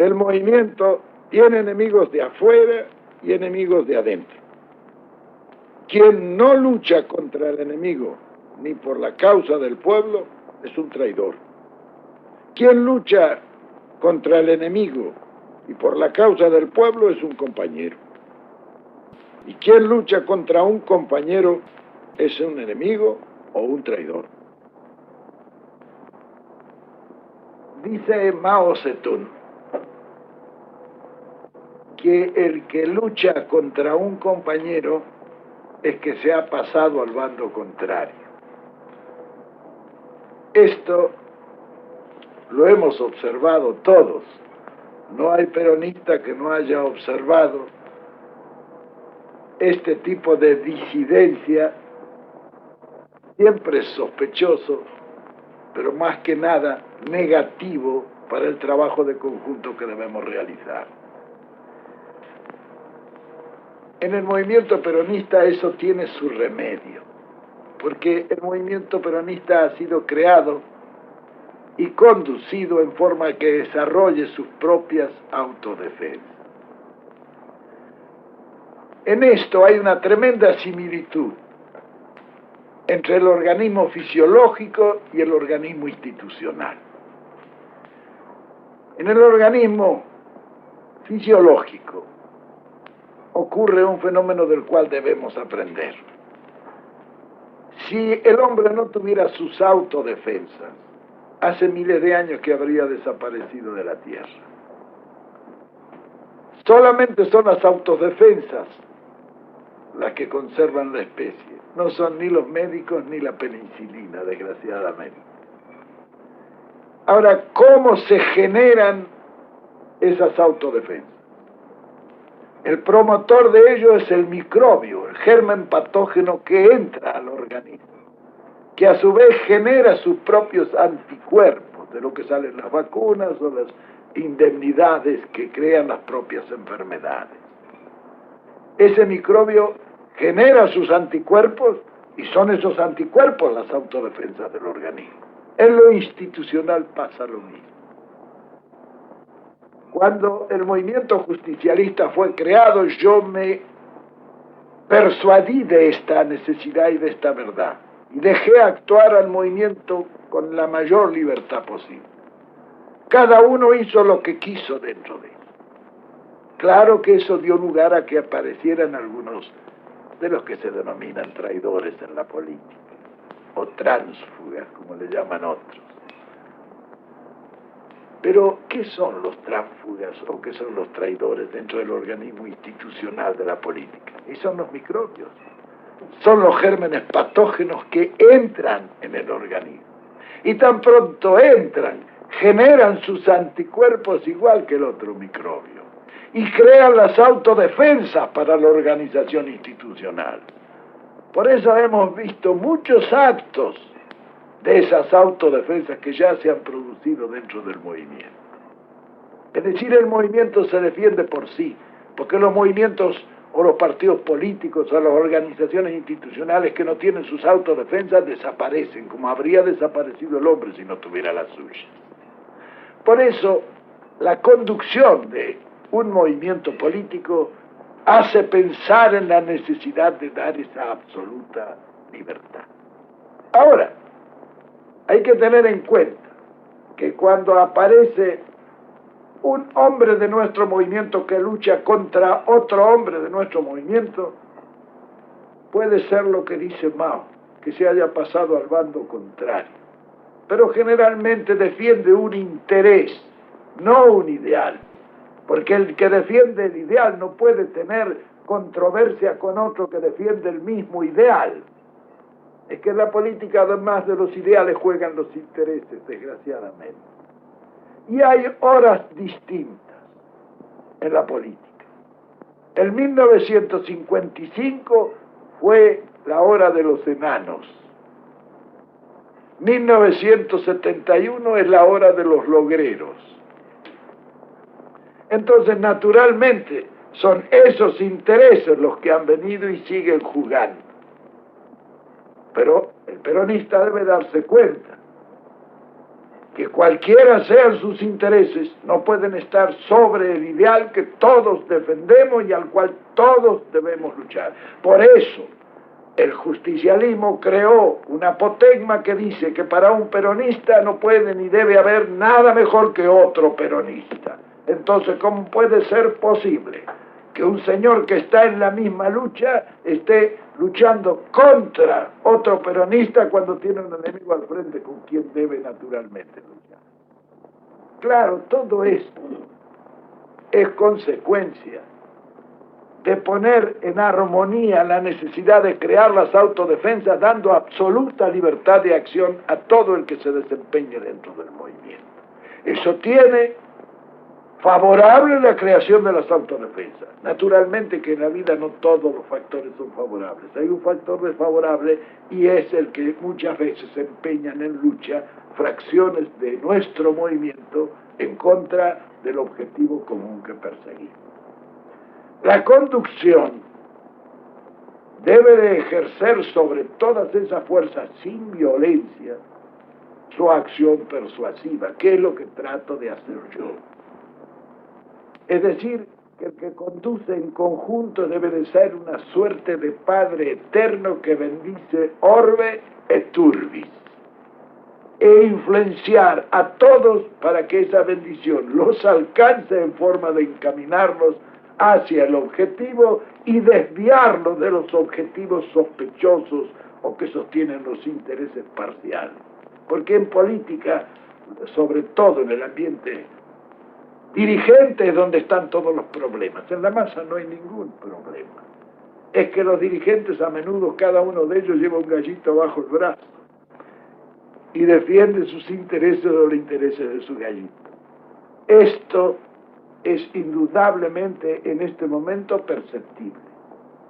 El movimiento tiene enemigos de afuera y enemigos de adentro. Quien no lucha contra el enemigo ni por la causa del pueblo es un traidor. Quien lucha contra el enemigo y por la causa del pueblo es un compañero. Y quien lucha contra un compañero es un enemigo o un traidor. Dice Mao Zedong que el que lucha contra un compañero es que se ha pasado al bando contrario. Esto lo hemos observado todos. No hay peronista que no haya observado este tipo de disidencia. Siempre es sospechoso, pero más que nada negativo para el trabajo de conjunto que debemos realizar. En el movimiento peronista eso tiene su remedio, porque el movimiento peronista ha sido creado y conducido en forma que desarrolle sus propias autodefensas. En esto hay una tremenda similitud entre el organismo fisiológico y el organismo institucional. En el organismo fisiológico ocurre un fenómeno del cual debemos aprender. Si el hombre no tuviera sus autodefensas, hace miles de años que habría desaparecido de la Tierra. Solamente son las autodefensas las que conservan la especie. No son ni los médicos ni la penicilina, desgraciadamente. Ahora, ¿cómo se generan esas autodefensas? El promotor de ello es el microbio, el germen patógeno que entra al organismo, que a su vez genera sus propios anticuerpos, de lo que salen las vacunas o las indemnidades que crean las propias enfermedades. Ese microbio genera sus anticuerpos y son esos anticuerpos las autodefensas del organismo. En lo institucional pasa lo mismo. Cuando el movimiento justicialista fue creado, yo me persuadí de esta necesidad y de esta verdad y dejé actuar al movimiento con la mayor libertad posible. Cada uno hizo lo que quiso dentro de él. Claro que eso dio lugar a que aparecieran algunos de los que se denominan traidores en la política, o tránsfugas, como le llaman otros. Pero, ¿qué son los tránsfugas o qué son los traidores dentro del organismo institucional de la política? Y son los microbios, son los gérmenes patógenos que entran en el organismo. Y tan pronto entran, generan sus anticuerpos igual que el otro microbio. Y crean las autodefensas para la organización institucional. Por eso hemos visto muchos actos de esas autodefensas que ya se han producido dentro del movimiento. Es decir, el movimiento se defiende por sí, porque los movimientos o los partidos políticos o las organizaciones institucionales que no tienen sus autodefensas desaparecen, como habría desaparecido el hombre si no tuviera las suyas. Por eso, la conducción de un movimiento político hace pensar en la necesidad de dar esa absoluta libertad. Ahora, hay que tener en cuenta que cuando aparece un hombre de nuestro movimiento que lucha contra otro hombre de nuestro movimiento, puede ser lo que dice Mao, que se haya pasado al bando contrario. Pero generalmente defiende un interés, no un ideal. Porque el que defiende el ideal no puede tener controversia con otro que defiende el mismo ideal. Es que en la política, además de los ideales, juegan los intereses, desgraciadamente. Y hay horas distintas en la política. En 1955 fue la hora de los enanos. 1971 es la hora de los logreros. Entonces, naturalmente, son esos intereses los que han venido y siguen jugando. Pero el peronista debe darse cuenta que cualquiera sean sus intereses, no pueden estar sobre el ideal que todos defendemos y al cual todos debemos luchar. Por eso, el justicialismo creó un apotegma que dice que para un peronista no puede ni debe haber nada mejor que otro peronista. Entonces, ¿cómo puede ser posible que un señor que está en la misma lucha esté luchando contra otro peronista cuando tiene un enemigo al frente con quien debe naturalmente luchar? Claro, todo esto es consecuencia de poner en armonía la necesidad de crear las autodefensas, dando absoluta libertad de acción a todo el que se desempeñe dentro del movimiento. Eso tiene favorable la creación de las autodefensas. Naturalmente que en la vida no todos los factores son favorables. Hay un factor desfavorable y es el que muchas veces se empeñan en lucha fracciones de nuestro movimiento en contra del objetivo común que perseguimos. La conducción debe de ejercer sobre todas esas fuerzas sin violencia su acción persuasiva, que es lo que trato de hacer yo. Es decir, que el que conduce en conjunto debe de ser una suerte de Padre eterno que bendice orbe et urbis, e influenciar a todos para que esa bendición los alcance en forma de encaminarlos hacia el objetivo y desviarlos de los objetivos sospechosos o que sostienen los intereses parciales. Porque en política, sobre todo en el ambiente dirigente, es donde están todos los problemas. En la masa no hay ningún problema. Es que los dirigentes a menudo, cada uno de ellos lleva un gallito bajo el brazo y defiende sus intereses o los intereses de su gallito. Esto es indudablemente en este momento perceptible,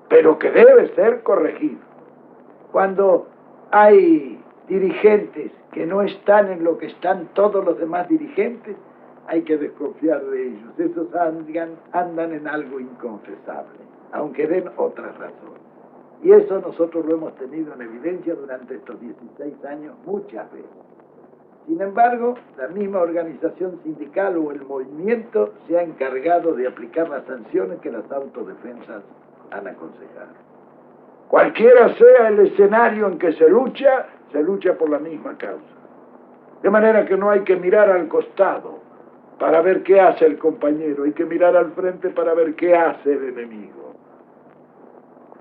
pero que debe ser corregido. Cuando hay dirigentes que no están en lo que están todos los demás dirigentes, hay que desconfiar de ellos. Esos andan en algo inconfesable, aunque den otras razones. Y eso nosotros lo hemos tenido en evidencia durante estos 16 años muchas veces. Sin embargo, la misma organización sindical o el movimiento se ha encargado de aplicar las sanciones que las autodefensas han aconsejado. Cualquiera sea el escenario en que se lucha por la misma causa. De manera que no hay que mirar al costado para ver qué hace el compañero, hay que mirar al frente para ver qué hace el enemigo.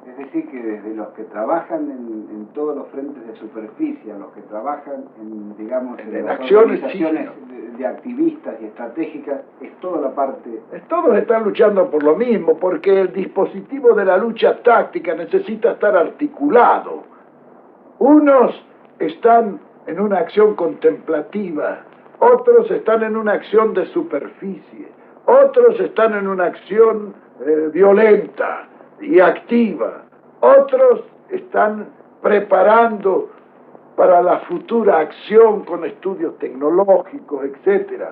Es decir, que desde los que trabajan en todos los frentes de superficie, a los que trabajan en, digamos, en las acciones organizaciones de activistas y estratégicas, es toda la parte... Todos están luchando por lo mismo, porque el dispositivo de la lucha táctica necesita estar articulado. Unos están en una acción contemplativa, otros están en una acción de superficie, otros están en una acción violenta y activa, otros están preparando para la futura acción con estudios tecnológicos, etc.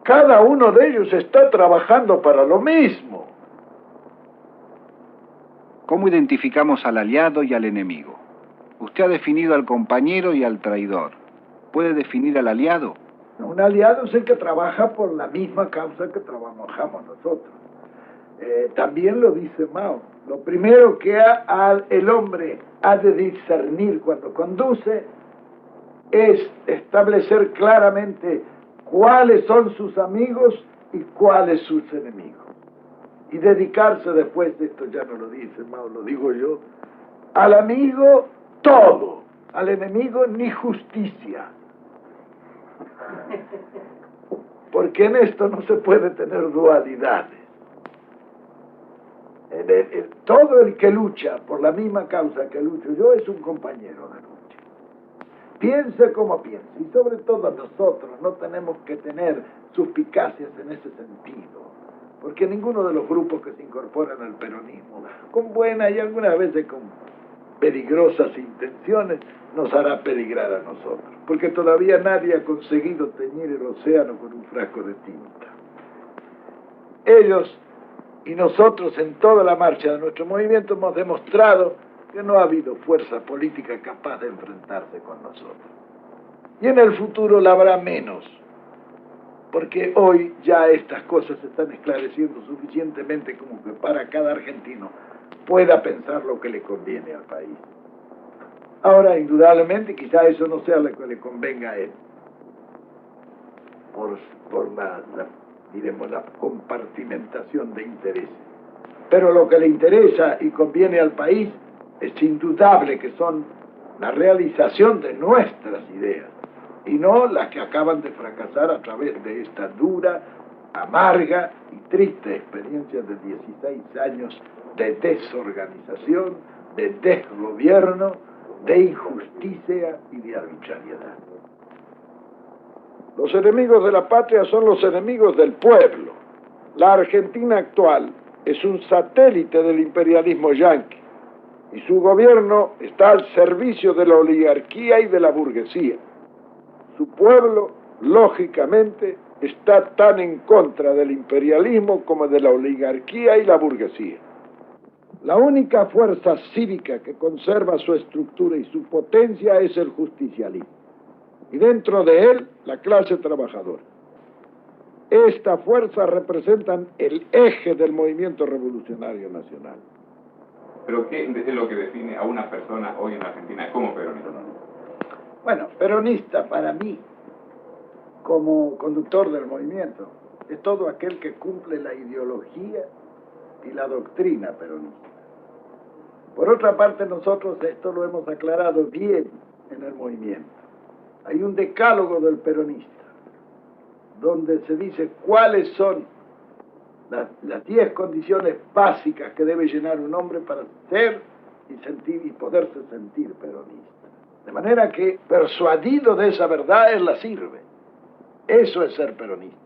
Cada uno de ellos está trabajando para lo mismo. ¿Cómo identificamos al aliado y al enemigo? Usted ha definido al compañero y al traidor. ¿Puede definir al aliado? Un aliado es el que trabaja por la misma causa que trabajamos nosotros. También lo dice Mao. Lo primero que el hombre ha de discernir cuando conduce es establecer claramente cuáles son sus amigos y cuáles sus enemigos. Y dedicarse después, esto ya no lo dice Mao, lo digo yo, al amigo todo, al enemigo ni justicia. Porque en esto no se puede tener dualidades. Todo el que lucha por la misma causa que lucho yo es un compañero de lucha. Piense como piense, y sobre todo nosotros no tenemos que tener suspicacias en ese sentido, porque ninguno de los grupos que se incorporan al peronismo, con buenas y algunas veces con peligrosas intenciones, nos hará peligrar a nosotros, porque todavía nadie ha conseguido teñir el océano con un frasco de tinta. Ellos y nosotros en toda la marcha de nuestro movimiento hemos demostrado que no ha habido fuerza política capaz de enfrentarse con nosotros. Y en el futuro la habrá menos, porque hoy ya estas cosas se están esclareciendo suficientemente como que para cada argentino pueda pensar lo que le conviene al país. Ahora, indudablemente, quizá eso no sea lo que le convenga a él, por diremos, la compartimentación de intereses. Pero lo que le interesa y conviene al país es indudable que son la realización de nuestras ideas, y no las que acaban de fracasar a través de esta dura, amarga y triste experiencia de 16 años de desorganización, de desgobierno, de injusticia y de arbitrariedad. Los enemigos de la patria son los enemigos del pueblo. La Argentina actual es un satélite del imperialismo yanqui y su gobierno está al servicio de la oligarquía y de la burguesía. Su pueblo, lógicamente, está tan en contra del imperialismo como de la oligarquía y la burguesía. La única fuerza cívica que conserva su estructura y su potencia es el justicialismo, y dentro de él la clase trabajadora. Esta fuerza representan el eje del movimiento revolucionario nacional. ¿Pero qué es lo que define a una persona hoy en Argentina como peronista? Bueno, peronista para mí, como conductor del movimiento, es todo aquel que cumple la ideología y la doctrina peronista. Por otra parte, nosotros esto lo hemos aclarado bien en el movimiento. Hay un decálogo del peronista, donde se dice cuáles son las 10 condiciones básicas que debe llenar un hombre para ser y sentir y poderse sentir peronista. De manera que, persuadido de esa verdad, él la sirve. Eso es ser peronista.